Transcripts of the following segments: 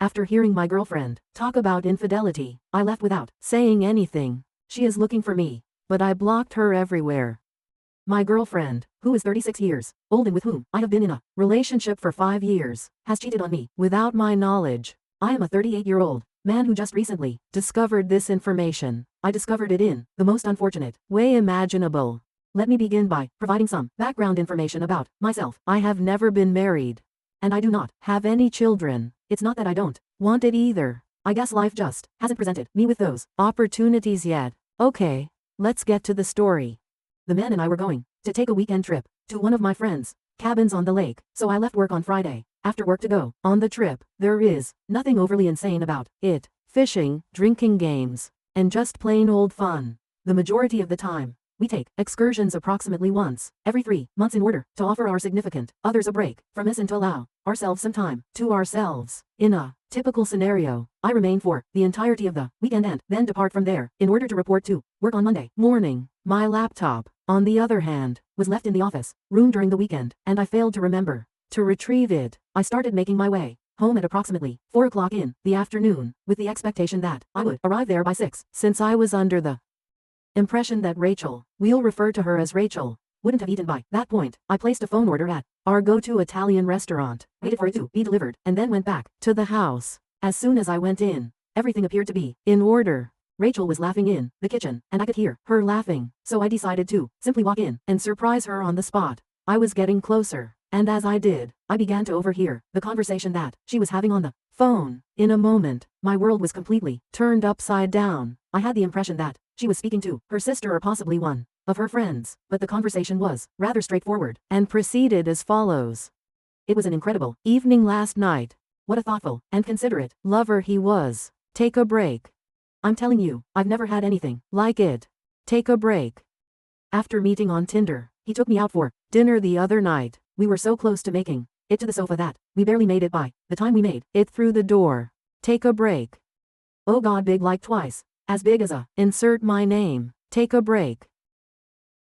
After hearing my girlfriend talk about infidelity, I left without saying anything. She is looking for me, but I blocked her everywhere. My girlfriend, who is 36 years old and with whom I have been in a relationship for 5 years, has cheated on me without my knowledge. I am a 38-year-old man who just recently discovered this information. I discovered it in the most unfortunate way imaginable. Let me begin by providing some background information about myself. I have never been married, and I do not have any children. It's not that I don't want it either. I guess life just hasn't presented me with those opportunities yet. Okay, let's get to the story. The man and I were going to take a weekend trip to one of my friends' cabins on the lake, so I left work on Friday after work to go on the trip. There is nothing overly insane about it. Fishing, drinking games, and just plain old fun. The majority of the time, we take excursions approximately once every 3 months in order to offer our significant others a break from this and to allow ourselves some time to ourselves. In a typical scenario, I remain for the entirety of the weekend and then depart from there in order to report to work on Monday morning. My laptop, on the other hand, was left in the office room during the weekend, and I failed to remember to retrieve it. I started making my way home at approximately 4 o'clock in the afternoon, with the expectation that I would arrive there by 6. Since I was under the impression that Rachel, we'll refer to her as Rachel, wouldn't have eaten by that point, I placed a phone order at our go-to Italian restaurant, waited for it to be delivered, and then went back to the house. As soon as I went in, everything appeared to be in order. Rachel was laughing in the kitchen, and I could hear her laughing, so I decided to simply walk in and surprise her on the spot. I was getting closer, and as I did, I began to overhear the conversation that she was having on the phone. In a moment, my world was completely turned upside down. I had the impression that she was speaking to her sister or possibly one of her friends, but the conversation was rather straightforward and proceeded as follows. It was an incredible evening last night. What a thoughtful and considerate lover he was. Take a break. I'm telling you, I've never had anything like it. Take a break. After meeting on Tinder, he took me out for dinner the other night. We were so close to making it to the sofa that we barely made it by the time we made it through the door. Take a break. Oh God, big like twice as big as a insert my name. Take a break.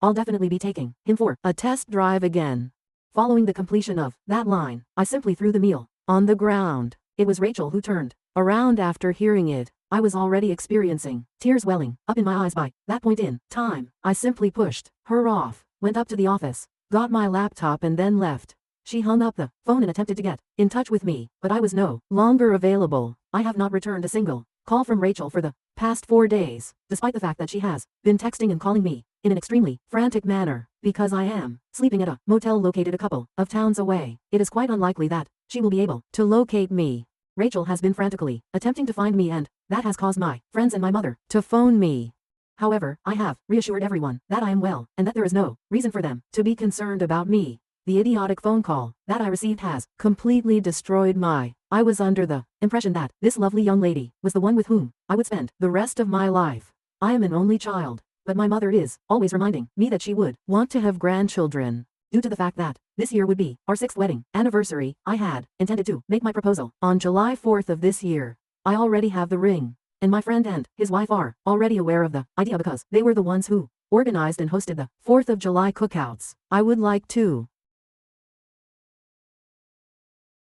I'll definitely be taking him for a test drive again. Following the completion of that line, I simply threw the meal on the ground. It was Rachel who turned around after hearing it. I was already experiencing tears welling up in my eyes by that point in time. I simply pushed her off, went up to the office, got my laptop and then left. She hung up the phone and attempted to get in touch with me, but I was no longer available. I have not returned a single call from Rachel for the past 4 days, despite the fact that she has been texting and calling me in an extremely frantic manner. Because I am sleeping at a motel located a couple of towns away, it is quite unlikely that she will be able to locate me. Rachel has been frantically attempting to find me, and that has caused my friends and my mother to phone me. However, I have reassured everyone that I am well and that there is no reason for them to be concerned about me. The idiotic phone call that I received has completely destroyed I was under the impression that this lovely young lady was the one with whom I would spend the rest of my life. I am an only child, but my mother is always reminding me that she would want to have grandchildren. Due to the fact that this year would be our 6th wedding anniversary, I had intended to make my proposal on July 4th of this year. I already have the ring, and my friend and his wife are already aware of the idea because they were the ones who organized and hosted the 4th of July cookouts. I would like to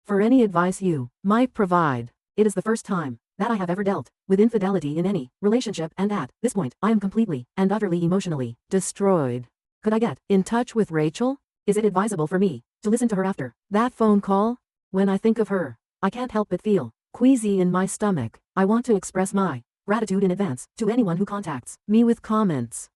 for any advice you might provide. It is the first time that I have ever dealt with infidelity in any relationship, and at this point, I am completely and utterly emotionally destroyed. Could I get in touch with Rachel? Is it advisable for me to listen to her after that phone call? When I think of her, I can't help but feel queasy in my stomach. I want to express my gratitude in advance to anyone who contacts me with comments.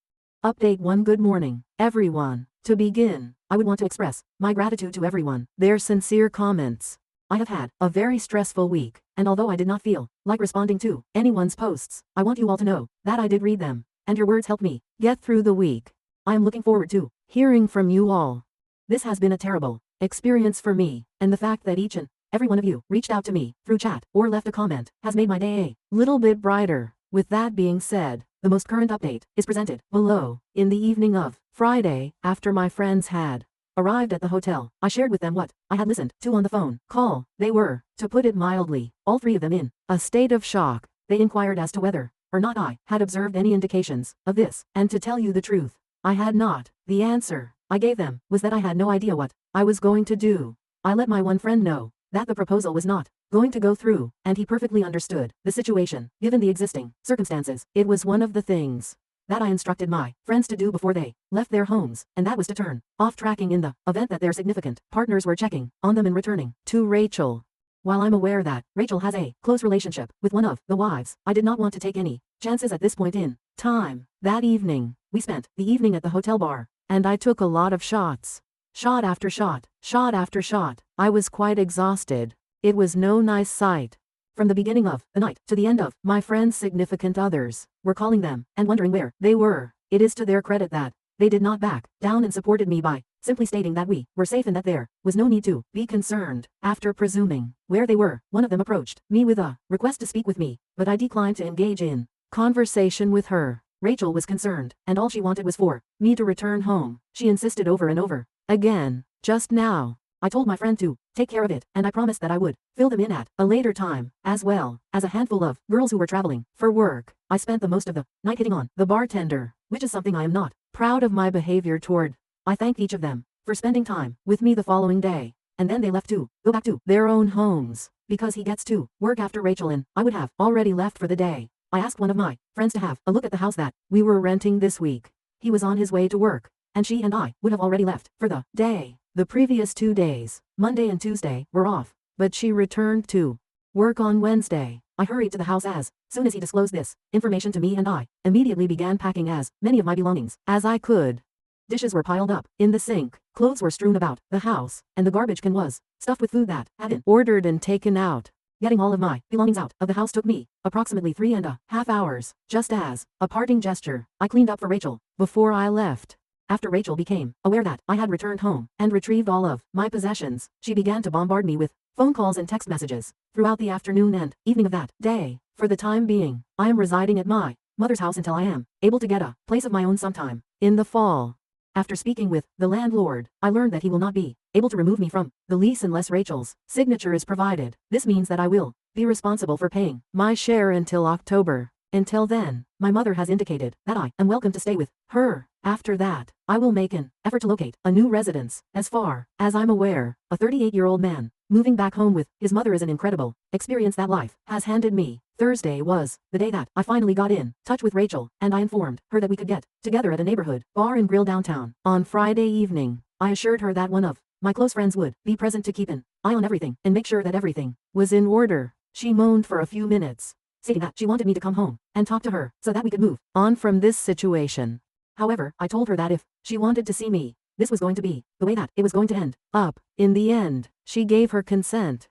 Update 1. Good morning, everyone. To begin, I would want to express my gratitude to everyone, their sincere comments. I have had a very stressful week, and although I did not feel like responding to anyone's posts, I want you all to know that I did read them, and your words helped me get through the week. I am looking forward to hearing from you all. This has been a terrible experience for me, and the fact that each and every one of you reached out to me through chat or left a comment has made my day a little bit brighter. With that being said, the most current update is presented below. In the evening of Friday, after my friends had arrived at the hotel, I shared with them what I had listened to on the phone call. They were, to put it mildly, all 3 of them in a state of shock. They inquired as to whether or not I had observed any indications of this, and to tell you the truth, I had not. The answer I gave them was that I had no idea what I was going to do. I let my one friend know that the proposal was not going to go through, and he perfectly understood the situation, given the existing circumstances. It was one of the things that I instructed my friends to do before they left their homes, and that was to turn off tracking in the event that their significant partners were checking on them and returning to Rachel. While I'm aware that Rachel has a close relationship with one of the wives, I did not want to take any chances at this point in time. That evening, we spent the evening at the hotel bar, and I took a lot of shots. Shot after shot, shot after shot. I was quite exhausted. It was no nice sight. From the beginning of the night to the end of, my friends' significant others were calling them and wondering where they were. It is to their credit that they did not back down and supported me by simply stating that we were safe and that there was no need to be concerned. After presuming where they were, one of them approached me with a request to speak with me, but I declined to engage in conversation with her. Rachel was concerned, and all she wanted was for me to return home. She insisted over and over again. Just now, I told my friend to take care of it, and I promised that I would fill them in at a later time, as well as a handful of girls who were traveling for work. I spent the most of the night hitting on the bartender, which is something I am not proud of my behavior toward. I thanked each of them for spending time with me the following day, and then they left to go back to their own homes, because he gets to work after Rachel and I would have already left for the day. I asked one of my friends to have a look at the house that we were renting this week. He was on his way to work, and she and I would have already left for the day. The previous 2 days, Monday and Tuesday, were off, but she returned to work on Wednesday. I hurried to the house as soon as he disclosed this information to me, and I immediately began packing as many of my belongings as I could. Dishes were piled up in the sink, clothes were strewn about the house, and the garbage can was stuffed with food that had been ordered and taken out. Getting all of my belongings out of the house took me approximately 3.5 hours. Just as a parting gesture, I cleaned up for Rachel before I left. After Rachel became aware that I had returned home and retrieved all of my possessions, she began to bombard me with phone calls and text messages throughout the afternoon and evening of that day. For the time being, I am residing at my mother's house until I am able to get a place of my own sometime in the fall. After speaking with the landlord, I learned that he will not be able to remove me from the lease unless Rachel's signature is provided. This means that I will be responsible for paying my share until October. Until then, my mother has indicated that I am welcome to stay with her. After that, I will make an effort to locate a new residence. As far as I'm aware, a 38-year-old man moving back home with his mother is an incredible experience that life has handed me. Thursday was the day that I finally got in touch with Rachel, and I informed her that we could get together at a neighborhood bar and grill downtown. On Friday evening, I assured her that one of my close friends would be present to keep an eye on everything and make sure that everything was in order. She moaned for a few minutes, stating that she wanted me to come home and talk to her so that we could move on from this situation. However, I told her that if she wanted to see me, this was going to be the way that it was going to end up. In the end, she gave her consent.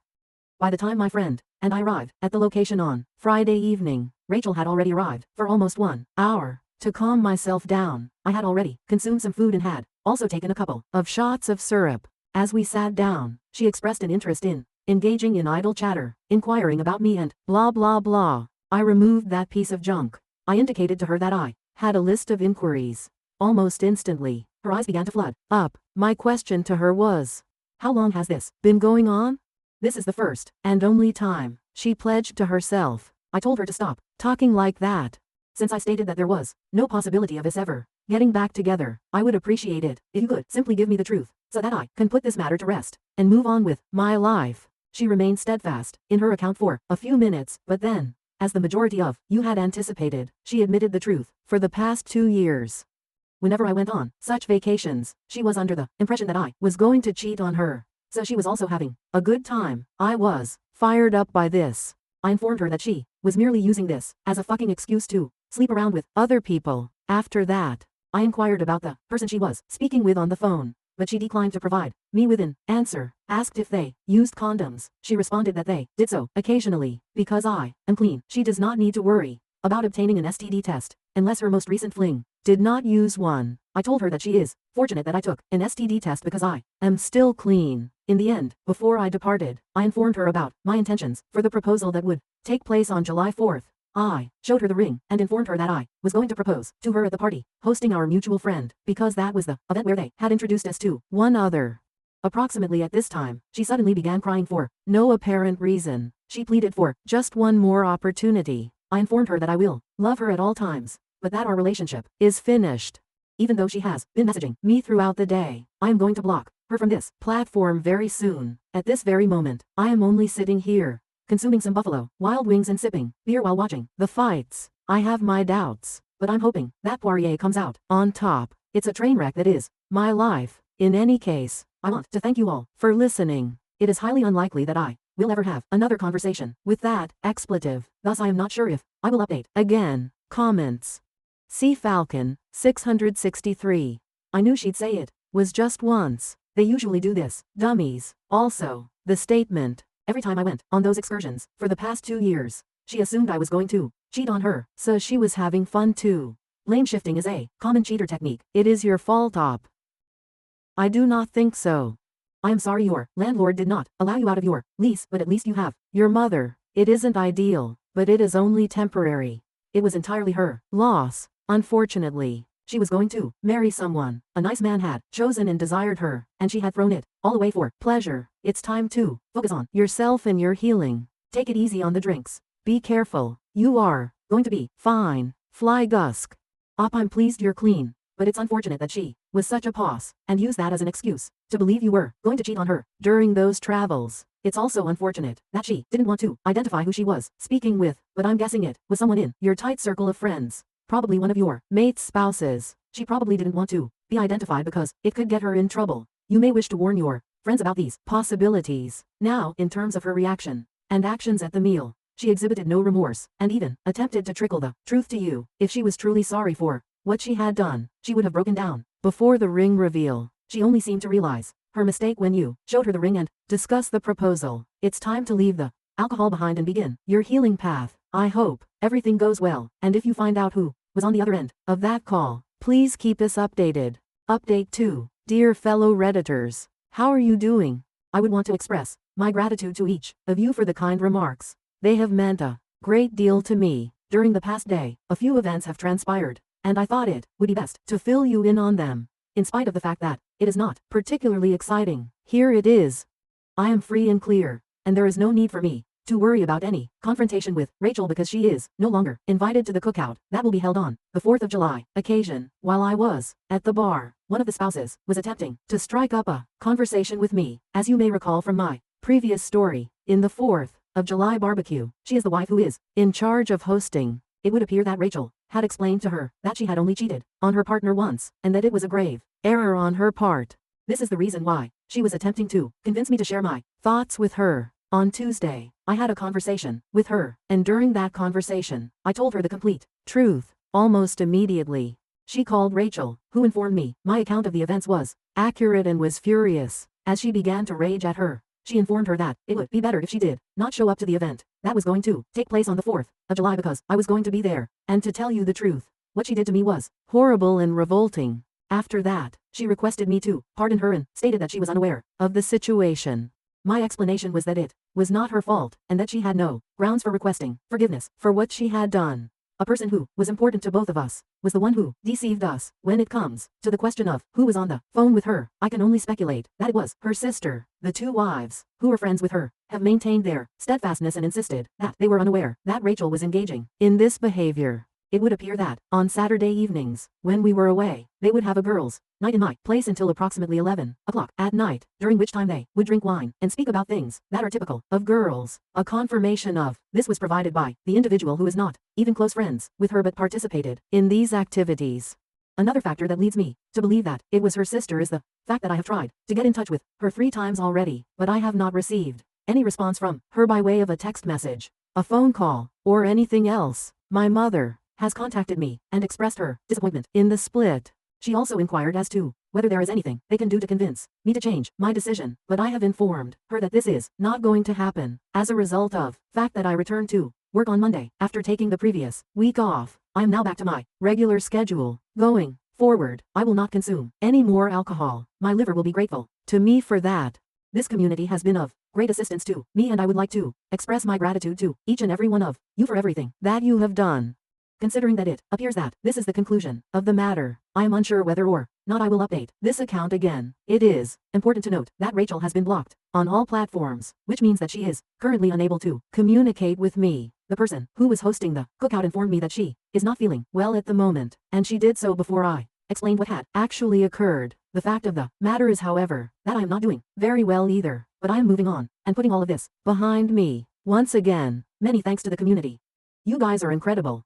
By the time my friend and I arrived at the location on Friday evening, Rachel had already arrived for almost 1 hour. To calm myself down, I had already consumed some food and had also taken a couple of shots of syrup. As we sat down, she expressed an interest in engaging in idle chatter, inquiring about me and blah blah blah. I removed that piece of junk. I indicated to her that I had a list of inquiries. Almost instantly, her eyes began to flood up. My question to her was, "How long has this been going on?" This is the first and only time she pledged to herself. I told her to stop talking like that. Since I stated that there was no possibility of us ever getting back together, I would appreciate it if you could simply give me the truth, so that I can put this matter to rest and move on with my life. She remained steadfast in her account for a few minutes, but then, as the majority of you had anticipated, she admitted the truth. For the past 2 years, whenever I went on such vacations, she was under the impression that I was going to cheat on her. So she was also having a good time. I was fired up by this. I informed her that she was merely using this as a fucking excuse to sleep around with other people. After that, I inquired about the person she was speaking with on the phone, but she declined to provide me with an answer. Asked if they used condoms, she responded that they did so occasionally. Because I am clean, she does not need to worry about obtaining an STD test, unless her most recent fling did not use one. I told her that she is fortunate that I took an STD test because I am still clean. In the end, before I departed, I informed her about my intentions for the proposal that would take place on July 4th. I showed her the ring and informed her that I was going to propose to her at the party hosting our mutual friend, because that was the event where they had introduced us to one other. Approximately at this time, she suddenly began crying for no apparent reason. She pleaded for just one more opportunity. I informed her that I will love her at all times, but that our relationship is finished. Even though she has been messaging me throughout the day, I am going to block her from this platform very soon. At this very moment, I am only sitting here, consuming some buffalo wild wings and sipping beer while watching the fights. I have my doubts, but I'm hoping that Poirier comes out on top. It's a train wreck that is my life. In any case, I want to thank you all for listening. It is highly unlikely that I will ever have another conversation with that expletive, thus I am not sure if I will update again. Comments. C. Falcon, 663. I knew she'd say it was just once. They usually do this. Dummies. Also, the statement, every time I went on those excursions for the past 2 years, she assumed I was going to cheat on her, so she was having fun too. Blame shifting is a common cheater technique. It is your fault, op. I do not think so. I am sorry your landlord did not allow you out of your lease, but at least you have your mother. It isn't ideal, but it is only temporary. It was entirely her loss. Unfortunately, she was going to marry someone a nice man had chosen and desired her, and she had thrown it all away for pleasure. It's time to focus on yourself and your healing. Take it easy on the drinks. Be careful. You are going to be fine. Fly Gusk. Op, I'm pleased you're clean, but it's unfortunate that she was such a poss, and used that as an excuse to believe you were going to cheat on her during those travels. It's also unfortunate that she didn't want to identify who she was speaking with, but I'm guessing it was someone in your tight circle of friends. Probably one of your mate's spouses. She probably didn't want to be identified because it could get her in trouble. You may wish to warn your friends about these possibilities. Now, in terms of her reaction and actions at the meal, she exhibited no remorse, and even attempted to trickle the truth to you. If she was truly sorry for what she had done, she would have broken down before the ring reveal. She only seemed to realize her mistake when you showed her the ring and discussed the proposal. It's time to leave the alcohol behind and begin your healing path. I hope everything goes well, and if you find out who was on the other end of that call, please keep us updated. Update 2. Dear fellow Redditors, how are you doing? I would want to express my gratitude to each of you for the kind remarks. They have meant a great deal to me. During the past day, a few events have transpired, and I thought it would be best to fill you in on them. In spite of the fact that it is not particularly exciting, here it is. I am free and clear, and there is no need for me to worry about any confrontation with Rachel because she is no longer invited to the cookout that will be held on the 4th of July occasion. While I was at the bar, one of the spouses was attempting to strike up a conversation with me. As you may recall from my previous story, in the 4th of July barbecue, she is the wife who is in charge of hosting. It would appear that Rachel had explained to her that she had only cheated on her partner once, and that it was a grave error on her part. This is the reason why she was attempting to convince me to share my thoughts with her. On Tuesday, I had a conversation with her, and during that conversation, I told her the complete truth. Almost immediately, she called Rachel, who informed me my account of the events was accurate and was furious. As she began to rage at her, she informed her that it would be better if she did not show up to the event that was going to take place on the 4th of July because I was going to be there. And to tell you the truth, what she did to me was horrible and revolting. After that, she requested me to pardon her and stated that she was unaware of the situation. My explanation was that it was not her fault, and that she had no grounds for requesting forgiveness for what she had done. A person who was important to both of us was the one who deceived us. When it comes to the question of who was on the phone with her, I can only speculate that it was her sister. The two wives, who were friends with her, have maintained their steadfastness and insisted that they were unaware that Rachel was engaging in this behavior. It would appear that, on Saturday evenings, when we were away, they would have a girls' night in my place until approximately 11 o'clock at night, during which time they would drink wine and speak about things that are typical of girls. A confirmation of this was provided by the individual who is not even close friends with her but participated in these activities. Another factor that leads me to believe that it was her sister is the fact that I have tried to get in touch with her 3 times already, but I have not received any response from her by way of a text message, a phone call, or anything else. My mother has contacted me and expressed her disappointment in the split. She also inquired as to whether there is anything they can do to convince me to change my decision, but I have informed her that this is not going to happen. As a result of fact that I returned to work on Monday after taking the previous week off, I am now back to my regular schedule. Going forward, I will not consume any more alcohol. My liver will be grateful to me for that. This community has been of great assistance to me, and I would like to express my gratitude to each and every one of you for everything that you have done. Considering that it appears that this is the conclusion of the matter, I am unsure whether or not I will update this account again. It is important to note that Rachel has been blocked on all platforms, which means that she is currently unable to communicate with me. The person who was hosting the cookout informed me that she is not feeling well at the moment, and she did so before I explained what had actually occurred. The fact of the matter is, however, that I am not doing very well either, but I am moving on and putting all of this behind me. Once again, many thanks to the community. You guys are incredible.